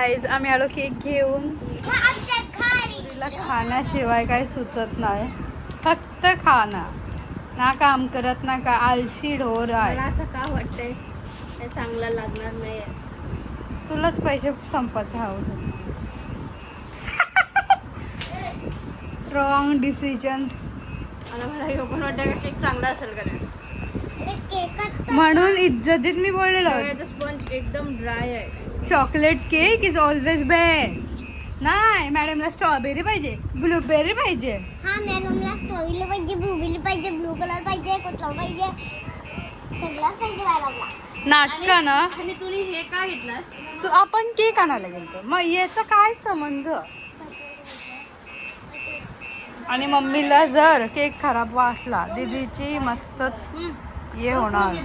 Guys आम्ही आलो cake घेऊन. तिला खाण्याशिवाय काही सुचत नाही, फक्त खाना. ना काम करत ना का, आलशी ढोर आहे. मला असं का वाटतंय हे चांगलं लागणार नाही. तुलाच पैसे संपायचे हवं. Wrong decisions. मला हे पण वाटतं का केक चांगला असेल का नाही, म्हणून इज्जतीत मी बोललेलो. स्पंज एकदम ड्राय आहे. Chocolate cake is always best. नाही, मॅडमला स्ट्रॉबेरी पाहिजे, ब्लूबेरी पाहिजे. हा मॅडमला स्ट्रॉबेरी पाहिजे, ब्लूबेरी पाहिजे, ब्लू कलर पाहिजे, कुठला पाहिजे, सगळंच पाहिजे मॅडमला. नाटका ना. आणि तुम्ही हे का घेतलास? तू आपण केक आणायला गेलतो, मग याचा काय संबंध? आणि मम्मीला जर केक खराब वाटला, दीदीची मस्तच हे होणार.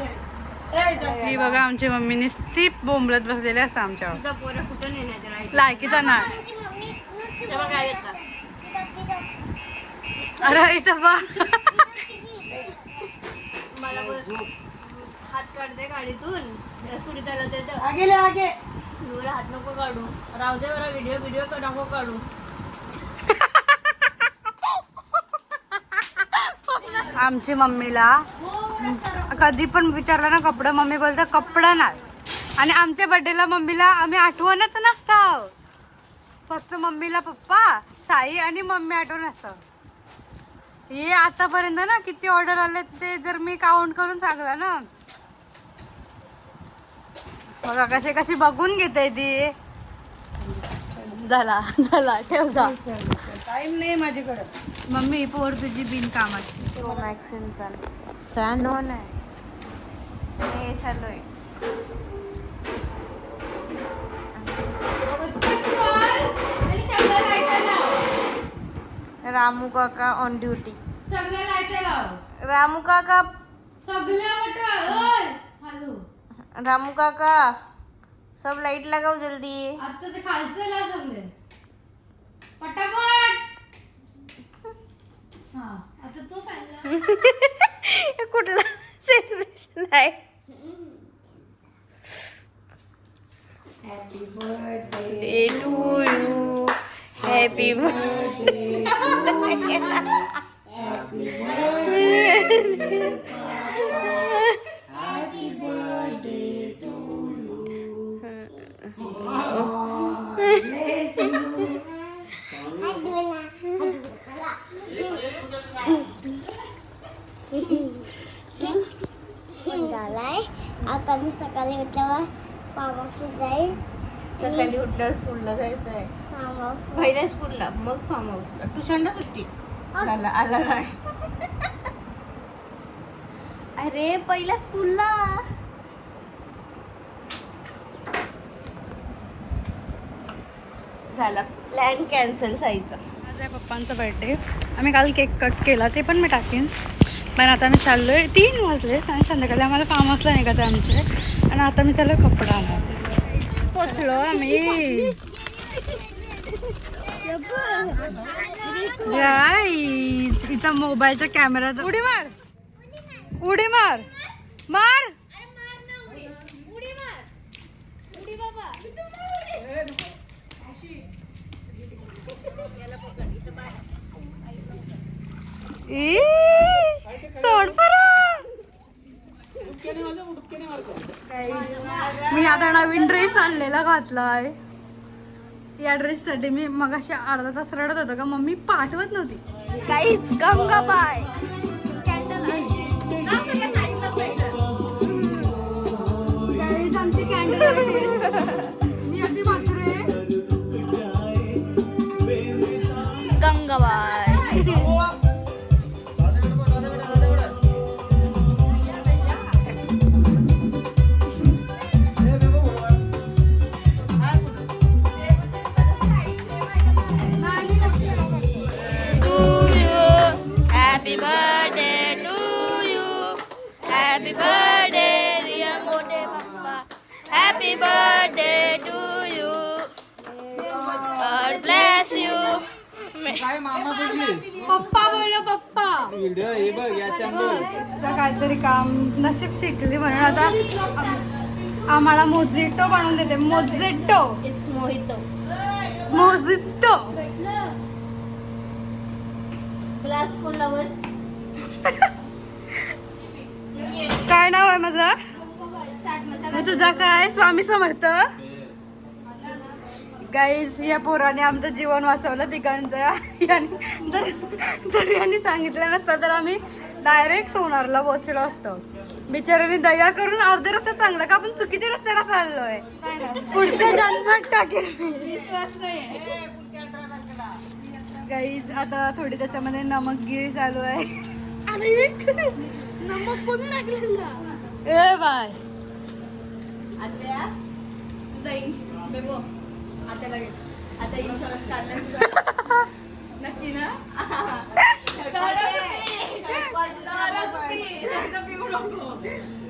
ही बघा आमची मम्मी नुसती बोंबलत बसलेली असते आमच्यावर. तुझा पोरं कुठं नेण्याचं लायकीचा नाही. तेव्हा काय येतात? अरे इथं बा. मला हात काढते गाडीतून, स्कूटी चालवते तर हात नको काढू, राहू दे बरं. व्हिडिओ नको काढू. आमची मम्मीला कधी पण विचारलं ना कपडा, मम्मी बोलते कपडा नाही. आणि आमच्या बर्थडेला मम्मीला आम्ही आठवणच नसतो, फक्त मम्मीला पप्पा, साई आणि मम्मी आठवण असतं. हे आतापर्यंत ना किती ऑर्डर आले ते जर मी काउंट करून सांगलं ना. बघा कशी कशी बघून घेते ती. झाला झाला, ठेव जा. टाइम नाही माझ्याकडे. मम्मी पोर तुझी बिन कामाची. फॅन ऑन आहे, हे चालू आहे. रामू काका ऑन ड्यूटी. रामू काका, रामू काका सब लाइट लगाओ जल्दी. आता ते खालचं ला सगळे पटापट. हा आता तो पाहिला. कुठला सेलिब्रेशन आहे? Happy birthday to you, happy birthday, happy birthday, happy birthday to you. झालाय. आता मी सकाळी उठल्यावर फार्म हाऊसला जाईल. सकाळी उठल्यावर स्कूलला जायचं आहे. फार्म हाऊस पहिल्या स्कूलला, मग फार्म हाऊसला, ट्युशनला सुट्टी. झाला आला नाही. अरे पहिल्या स्कूलला. झाला प्लॅन कॅन्सल साईचा. आज आहे पप्पांचा बर्थडे. आम्ही काल केक कट केला, ते पण मी टाकेन. पण आता मी चाललोय, 3 वाजले आणि संध्याकाळी आम्हाला फार्म हाऊसला निघायचं आमचे. आणि आता मी चाललोय कपडा आणायला. पोचलो आम्ही. गाईज हिचा मोबाईलचा कॅमेरा उडी मार, उडी मार, मार. सोड परत. मी आता नवीन ड्रेस आणलेला घातलाय. या ड्रेससाठी मी मगाशी अर्धा तास रडत होतो का मम्मी पाठवत नव्हती. गाईज गंगाबाई. गाईज आमची कॅन्डल मी अगदी मात्र Gangabai. Happy birthday to you. Happy birthday dear मोठे पप्पा. Happy birthday to you. God bless you. काय मामा बोललीस? पप्पा बोललो पप्पा. व्हिडिओ हे बघ याच्या काहीतरी काम नशीब शिकली म्हणून आता आम्हाला मोजिटो बनवून देते. Mojito it's mojito. Mojito. Glass कोण लावल? काय नाव आहे माझं? चाट मसाला. मग तुझा काय? स्वामी समर्थ. गाईज या पोराने आमचं जीवन वाचवलं तिघांचं. जर यांनी सांगितलं नसतं तर आम्ही डायरेक्ट सोनारला पोहोचलो असतो. बिचाराने दया करून अर्धे रस्ता चांगला का आपण चुकीच्या रस्त्याला चाललोय. पुढच्या जन्मात टाकेल. गाईज आता थोडी त्याच्यामध्ये नमकगिरी चालू आहे. नमक कोण टाकलेला? ए बाय आत्या तुझा बेबो आता लागेल. आता इन्शुरन्स काढलाय तुझा. नक्की ना?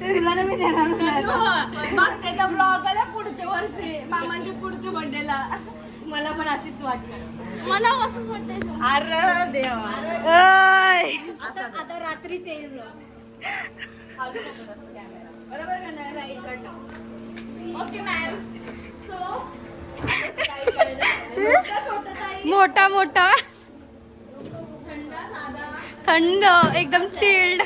तुला मी देणार त्याचा ब्लॉग आला पुढच्या वर्षी मामांच्या पुढच्या बर्थडेला. मला पण अशीच वाटतं. मला असंच वाटतं. अरे देवा. आता रात्रीच येईल ब्लॉग. बरोबर का नाही? राईट करतो. Okay ma'am. सो मोठा मोठा थंड साधा थंड एकदम चिल्ड.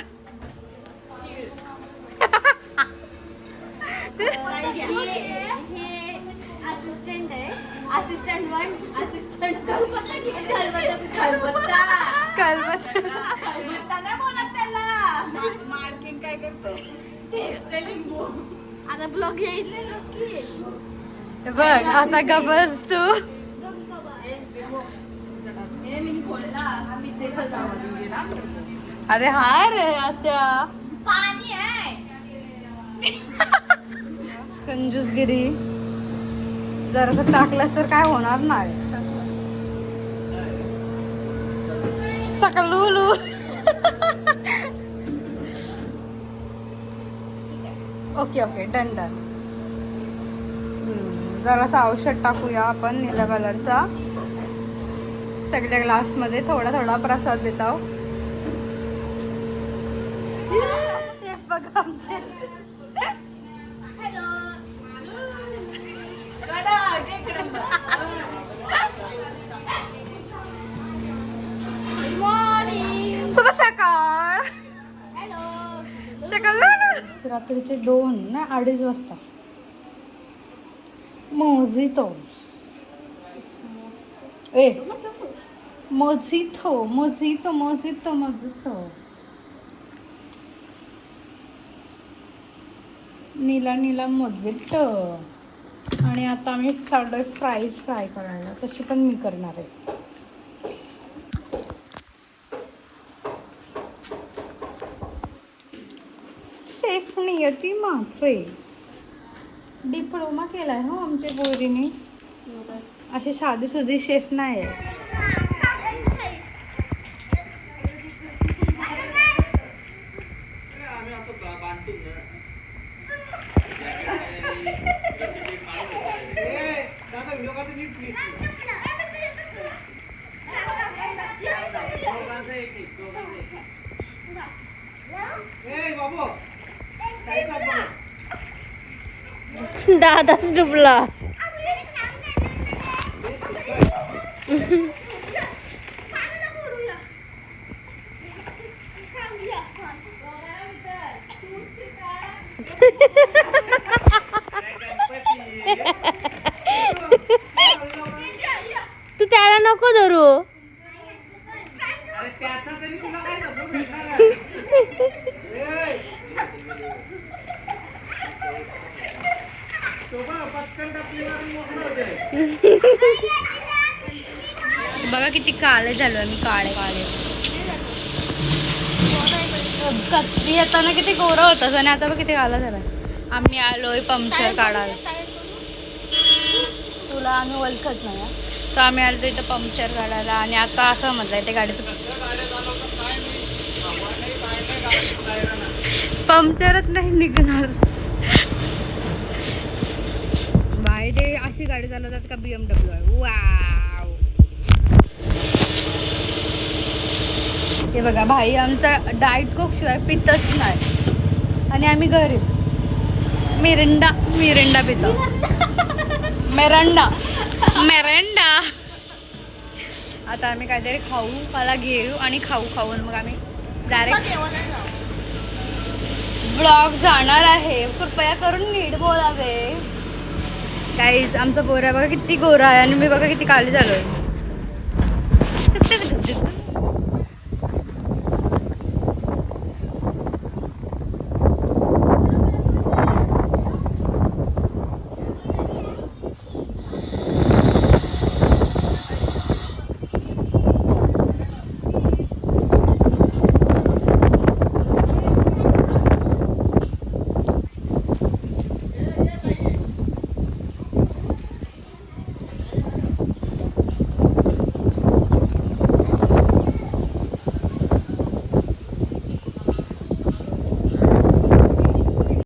हे असिस्टंट आहे. असिस्टंट 1 असिस्टंट 2 खलबत्ता नाही बोलत त्याला. मार्किंग काय करतो ते लिंबू. आता ब्लॉग येईल नक्की. बघ आता का बस तू. मी खोलला आम्ही त्याचा जावा. अरे हा रे आत्या पाणी आहे. कंजूसगिरी. जरासं टाकलंस तर काय होणार नाही. सकलूलू. Okay okay done done. जरासा औषध टाकूया आपण निळ्या कलरचा. सगळ्या ग्लासमध्ये थोडा थोडा प्रसाद देत आहोत. शेफ बघा आमचे. शुभ सकाळ. सकाळ रात्रीचे 2 ना 2:30 वाजता. Mojito mojito mojito mojito mojito. नीला नीला मोजितो. आणि आता आम्ही चाललोय फ्राईज फ्राय करायला. तशी पण मी करणार आहे. शेफ नियती मात्रे. डिप्लोमा केलाय हो आमच्या पोरीने. अशी साधी सुधी शेफ नाही आहे. दादाच डुबला. तू त्याला नको धरू. बघा किती काळे झालो आम्ही. काळे काळे. कधी येताना किती गोरा होतास आणि आता बघ किती काळा झाला. आम्ही आलोय पंक्चर काढायला. तुला आम्ही ओळखत नाही तर आम्ही आलो इथं पंक्चर काढायला. आणि आता असं म्हटलंय ते गाडीचं पंक्चरच नाही निघणार. बाय ते अशी गाडी चालवतात का BMW आहे. वाव. हे बघा भाई आमचा डाएट कोक शिवाय पितच नाही. आणि आम्ही गरीब. मिरिंडा मिरिंडा पितो मेरंडा मेरंडा. आता आम्ही काहीतरी खाऊ मला घेऊ आणि खाऊ खाऊन मग आम्ही डायरेक्ट ब्लॉग जाणार आहे. कृपया करून नीट बोलावे. गाईज आमचा पोरा बघा किती गोरा आहे आणि मी बघा किती काळी झालोय.